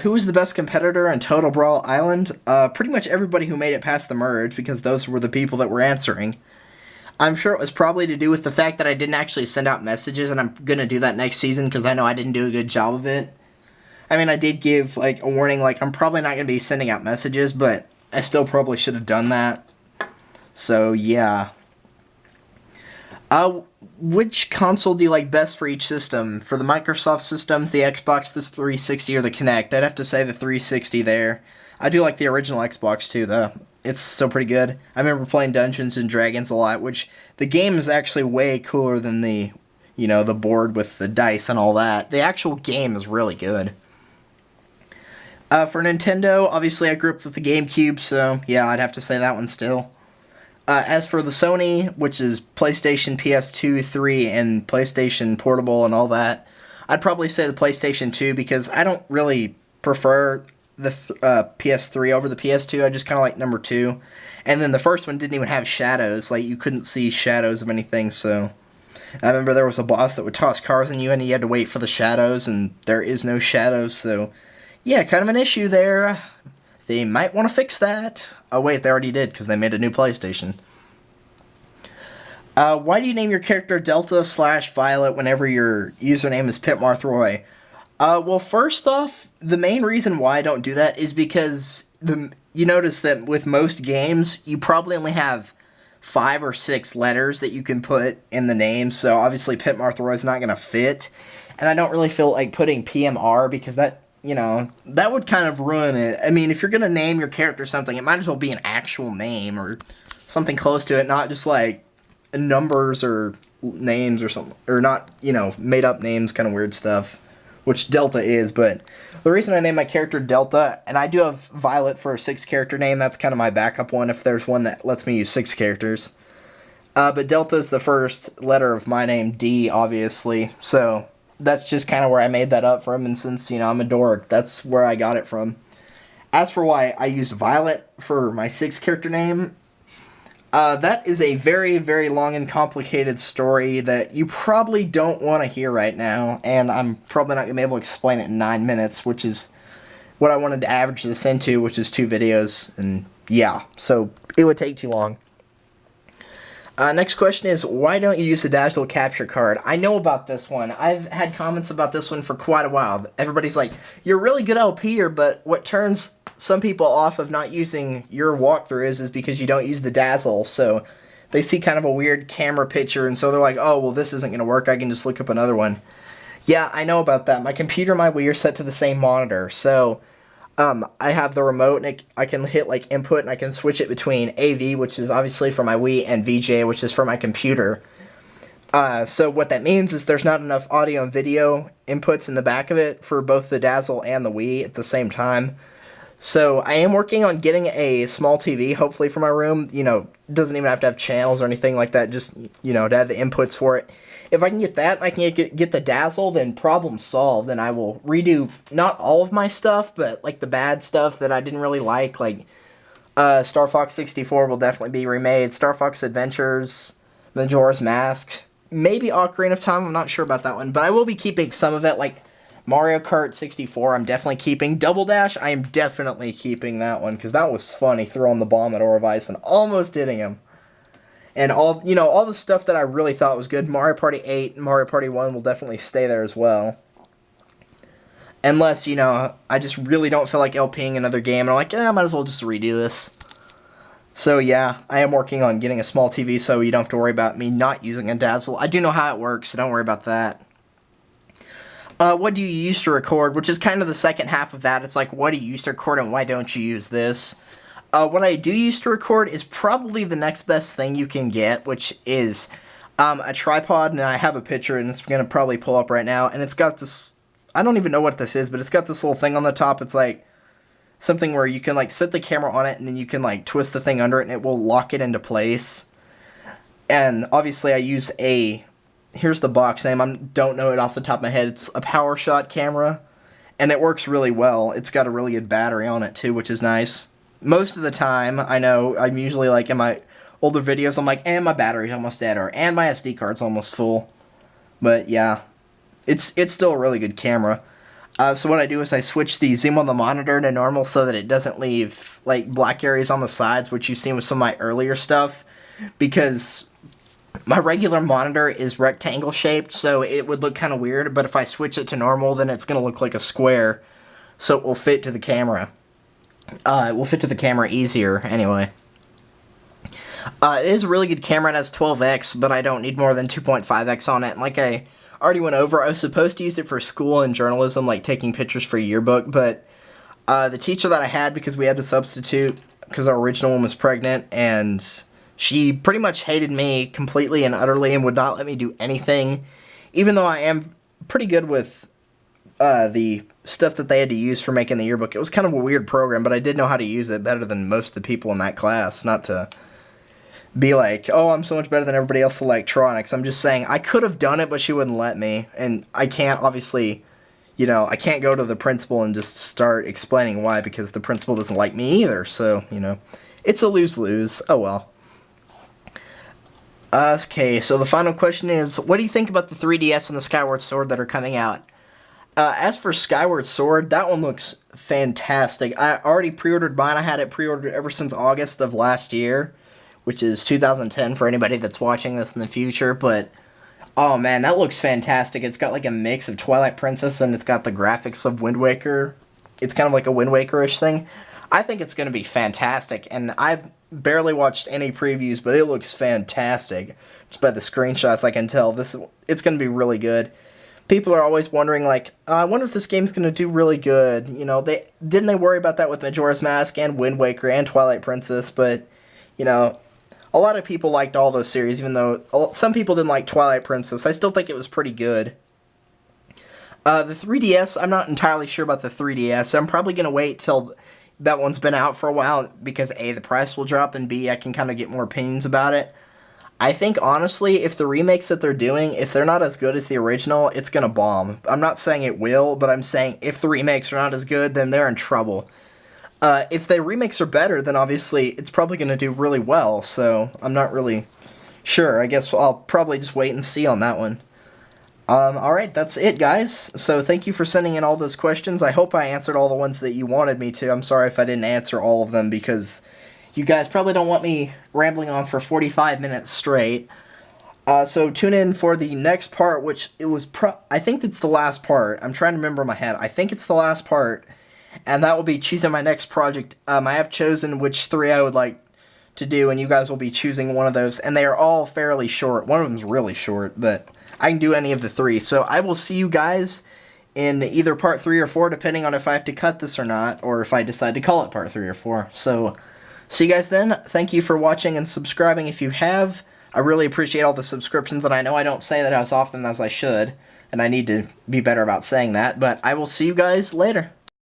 Who was the best competitor in Total Brawl Island? Pretty much everybody who made it past the merge, because those were the people that were answering. I'm sure it was probably to do with the fact that I didn't actually send out messages, and I'm going to do that next season because I know I didn't do a good job of it. I mean, I did give, like, a warning, like, I'm probably not going to be sending out messages, but I still probably should have done that. So, yeah. Which console do you like best for each system? For the Microsoft systems, the Xbox, the 360, or the Kinect? I'd have to say the 360 there. I do like the original Xbox too, though. It's still pretty good. I remember playing Dungeons and Dragons a lot, which the game is actually way cooler than the, the board with the dice and all that. The actual game is really good. For Nintendo, obviously I grew up with the GameCube, so yeah, I'd have to say that one still. As for the Sony, which is PlayStation, PS2, 3, and PlayStation Portable and all that, I'd probably say the PlayStation 2 because I don't really prefer the PS3 over the PS2. I just kind of like number 2. And then the first one didn't even have shadows. Like, you couldn't see shadows of anything, so... I remember there was a boss that would toss cars on you and you had to wait for the shadows, and there is no shadows, so... Yeah, kind of an issue there. They might want to fix that. Oh wait, they already did, because they made a new PlayStation. Why do you name your character Delta/Violet whenever your username is Pitmarthroy? Well, first off, the main reason why I don't do that is because you notice that with most games, you probably only have 5 or 6 letters that you can put in the name, so obviously Pitmarthroy is not going to fit. And I don't really feel like putting PMR because that that would kind of ruin it. I mean, if you're going to name your character something, it might as well be an actual name or something close to it, not just like numbers or names or something, or not, made up names, kind of weird stuff, which Delta is. But the reason I named my character Delta, and I do have Violet for a 6-character name, that's kind of my backup one if there's one that lets me use 6 characters. But Delta is the first letter of my name, D, obviously, so... That's just kind of where I made that up from, and since, I'm a dork, that's where I got it from. As for why I used Violet for my 6-character name, that is a very, very long and complicated story that you probably don't want to hear right now, and I'm probably not going to be able to explain it in 9 minutes, which is what I wanted to average this into, which is 2 videos, and yeah, so it would take too long. Next question is, why don't you use the Dazzle capture card? I know about this one. I've had comments about this one for quite a while. Everybody's like, you're a really good LPer, but what turns some people off of not using your walkthroughs is because you don't use the Dazzle. So they see kind of a weird camera picture, and so they're like, oh, well, this isn't going to work. I can just look up another one. Yeah, I know about that. My computer and my Wii are set to the same monitor, so... I have the remote, and I can hit, input, and I can switch it between AV, which is obviously for my Wii, and VJ, which is for my computer. So what that means is there's not enough audio and video inputs in the back of it for both the Dazzle and the Wii at the same time. So I am working on getting a small TV, hopefully, for my room. Doesn't even have to have channels or anything like that, just, to have the inputs for it. If I can get that, and I can get the Dazzle, then problem solved, and I will redo not all of my stuff, but, the bad stuff that I didn't really like, Star Fox 64 will definitely be remade, Star Fox Adventures, Majora's Mask, maybe Ocarina of Time, I'm not sure about that one, but I will be keeping some of it, Mario Kart 64, I'm definitely keeping. Double Dash, I am definitely keeping that one, because that was funny, throwing the bomb at Orvice and almost hitting him. And all the stuff that I really thought was good, Mario Party 8 and Mario Party 1 will definitely stay there as well. Unless, I just really don't feel like LPing another game, and I'm like, I might as well just redo this. So yeah, I am working on getting a small TV so you don't have to worry about me not using a Dazzle. I do know how it works, so don't worry about that. What do you use to record? Which is kind of the second half of that. It's like, what do you use to record and why don't you use this? What I do use to record is probably the next best thing you can get, which is a tripod, and I have a picture, and it's going to probably pull up right now, and it's got this, I don't even know what this is, but it's got this little thing on the top. It's like something where you can set the camera on it, and then you can twist the thing under it, and it will lock it into place. And obviously I use here's the box name, I don't know it off the top of my head, it's a PowerShot camera, and it works really well. It's got a really good battery on it too, which is nice. Most of the time, I know, I'm usually in my older videos, I'm like, and my battery's almost dead, and my SD card's almost full. But yeah, it's still a really good camera. So what I do is I switch the zoom on the monitor to normal so that it doesn't leave like black areas on the sides, which you've seen with some of my earlier stuff, because my regular monitor is rectangle shaped, so it would look kind of weird, but if I switch it to normal, then it's going to look like a square, so it will fit to the camera. It will fit to the camera easier, anyway. It is a really good camera. It has 12x, but I don't need more than 2.5x on it. And like I already went over, I was supposed to use it for school and journalism, like taking pictures for yearbook, but the teacher that I had, because we had to substitute, because our original one was pregnant, and she pretty much hated me completely and utterly and would not let me do anything, even though I am pretty good with the stuff that they had to use for making the yearbook. It was kind of a weird program, but I did know how to use it better than most of the people in that class. Not to be like, oh, I'm so much better than everybody else in electronics. I'm just saying I could have done it, but she wouldn't let me. And I can't, obviously, I can't go to the principal and just start explaining why, because the principal doesn't like me either. So, it's a lose-lose. Oh, well. Okay, so the final question is, what do you think about the 3DS and the Skyward Sword that are coming out? As for Skyward Sword, that one looks fantastic. I already pre-ordered mine. I had it pre-ordered ever since August of last year, which is 2010 for anybody that's watching this in the future, but oh man, that looks fantastic. It's got like a mix of Twilight Princess and it's got the graphics of Wind Waker. It's kind of like a Wind Waker-ish thing. I think it's going to be fantastic, and I've barely watched any previews, but it looks fantastic. Just by the screenshots I can tell, it's going to be really good. People are always wondering, like, I wonder if this game's going to do really good. Didn't they worry about that with Majora's Mask and Wind Waker and Twilight Princess, but, a lot of people liked all those series, even though some people didn't like Twilight Princess. I still think it was pretty good. The 3DS, I'm not entirely sure about the 3DS. I'm probably going to wait till that one's been out for a while, because A, the price will drop, and B, I can kind of get more opinions about it. I think, honestly, if the remakes that they're doing, if they're not as good as the original, it's going to bomb. I'm not saying it will, but I'm saying if the remakes are not as good, then they're in trouble. If the remakes are better, then obviously it's probably going to do really well, so I'm not really sure. I guess I'll probably just wait and see on that one. Alright, that's it, guys. So thank you for sending in all those questions. I hope I answered all the ones that you wanted me to. I'm sorry if I didn't answer all of them, because you guys probably don't want me rambling on for 45 minutes straight. So tune in for the next part, which I think it's the last part. I'm trying to remember in my head. I think it's the last part, and that will be choosing my next project. I have chosen which 3 I would like to do, and you guys will be choosing one of those, and they are all fairly short. One of them is really short, but I can do any of the 3. So I will see you guys in either part 3 or 4, depending on if I have to cut this or not, or if I decide to call it part 3 or 4. So see you guys then. Thank you for watching and subscribing if you have. I really appreciate all the subscriptions, and I know I don't say that as often as I should, and I need to be better about saying that, but I will see you guys later.